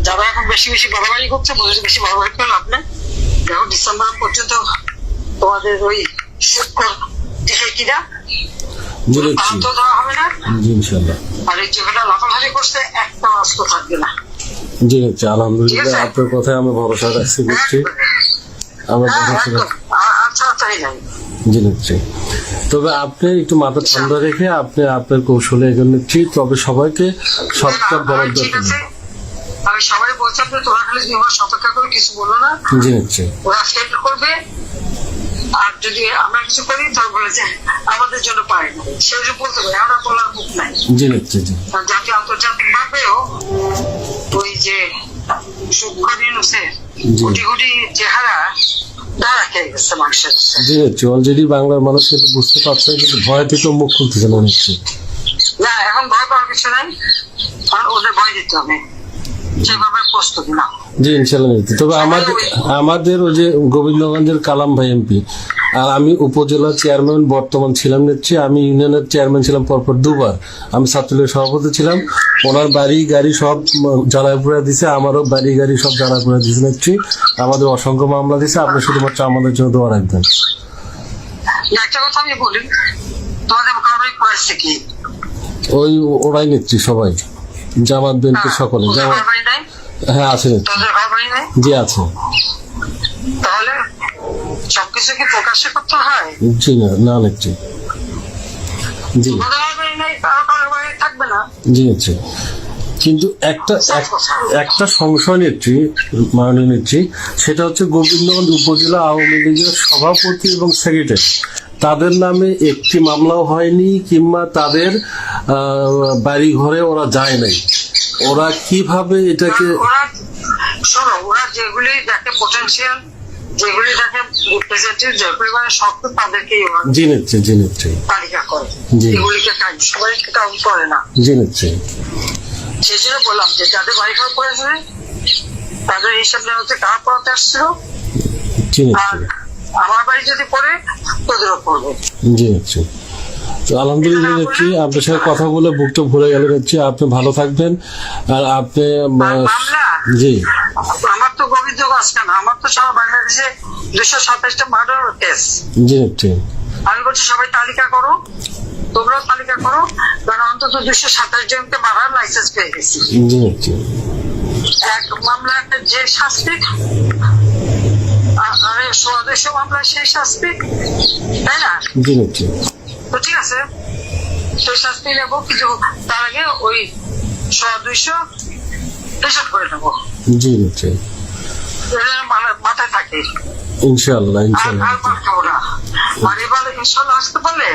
যারা এখন বেশি বেশি বাড়াবাড়ি করছে, বেশি বাড়াবাড়ি করে লাভ নেই। দেখো ডিসেম্বর পর্যন্ত তোমাদের ওই শুক্র টিকে কিনা তো দেওয়া হবে না। আর এই যেগুলো লাফালাফি করছে একটা অস্ত্র থাকবে না। জি হচ্ছে আলহামদুলিল্লাহ, আপনার কথায় আমরা ভরসা রাখছি। জি নিচ্ছি। তবে আপনি একটু মাথা ঠান্ডা রেখে আপনি আপনার কৌশলে এগোন নিচ্ছি। তবে সবাইকে সবটা বলার দরকার নেই। আমি সবাই বলছি আপনি তোরা খালি সতর্ক করে কিছু বলো না। জি নিচ্ছি। ওরা সেট করবে, আর যদি আমরা কিছু করি তবে বলে যে আমাদের জন্য পারে না, সেটা বলতে পারি, আমরা বলার মুখ নাই। জি নিচ্ছি। জি জাতীয় আন্তর্জাতিক ভাবেও ওই যে কোটি কোটি চেহারা অলরেডি বাংলার মানুষ কিন্তু বুঝতে পারছে, কিন্তু ভয় থেকে মুখ খুলতেছে না নিচ্ছি। না, এখন ভয় পাওয়ার কিছু নাই, কারণ ওদের ভয় দিতে হবে, সেভাবে প্রস্তুতি না। জি ইনশাল্লাহ নিচ্ছি। তবে আমাদের ওই যে গোবিন্দগঞ্জের কালাম ভাই এমপি আর আমি উপজেলা চেয়ারম্যান বর্তমান ছিলাম নিচ্ছি। আমি ইউনিয়নের চেয়ারম্যান ছিলাম পরপর দুবার। আমি ছাত্রলীগের সভাপতি ছিলাম। ওনার বাড়ি গাড়ি সব জ্বালায় পুড়ে দিছে, আমারও বাড়ি গাড়ি সব জ্বালায় পুড়ে দিছে নিচ্ছি। আমাদের অসংখ্য মামলা দিছে। আপনি শুধুমাত্র আমাদের জন্য দোয়া রাখবেন। একটা কথা আমি বলি, তোমাদের মোকাবিলা করেছে কি? ওই ওরাই নিচ্ছি সবাই, জামাত বিএনপি সকলে। হ্যাঁ আছে। জি আছে। তাহলে সবকিছু কি প্রকাশ করতে হয়? জি না নিচ্ছি। জি থাকবে না। জি নিচ্ছি। কিন্তু একটা সংশয় নিচ্ছি, মাননীয় নিচ্ছি, সেটা হচ্ছে গোবিন্দগঞ্জ উপজেলা আওয়ামী লীগের সভাপতি এবং সেক্রেটারি তাদের নামে একটি মামলাও হয়নি, কিংবা তাদের বাড়ি ঘরে ওরা যায় নাই। ওরা কিভাবে এটাকে শোনো, ওরা যেগুলি দেখে পোটেনশিয়াল, যেগুলি দেখে রিপ্রেজেন্টেটিভ, যেগুলি মানে শক্ত, তাদেরকেই জি নিচ্ছি তালিকা করে। এগুলিকে সবাইকে কাউন্ট করে না। জি নিচ্ছি। সেই জন্য বললাম যে যাদের বাড়ি ঘর পড়েছে তাদের হিসাব নেওয়া হচ্ছে কারা পড়াতে আসছিল, আর আমার বাড়ি যদি পড়ে তোদেরও পড়বে। জি নিচ্ছি। তো আলহামদুলিল্লাহ নিচ্ছি, আপনার সাথে কথা বলে বুকটা ভরে গেল নিচ্ছি। আপনি ভালো থাকবেন। আর আপনি জি আমার তো গোবিন্দ আজকে না, আমার তো সারা বাংলাদেশে 227টা মার্ডার কেস। জি নিচ্ছি। আমি বলছি সবাই তালিকা করো, তোমরাও তালিকা করো, কারণ অন্তত 227 জনকে মারার লাইসেন্স পেয়ে গেছি। জি নিচ্ছি। এক মামলা যে শাস্তি, আরে 100 মামলা সেই শাস্তি, তাই না? জি নিচ্ছি। তো ঠিক আছে, সেই শাস্তি নেবো, কিন্তু তার আগে ওই 100-200 হিসাব করে নেবো। জি নিচ্ছি। মাথায় থাকে ইনশাআল্লাহ। আর খাবো না, মানে বলে ইনশাআল্লাহ আসতে পারলে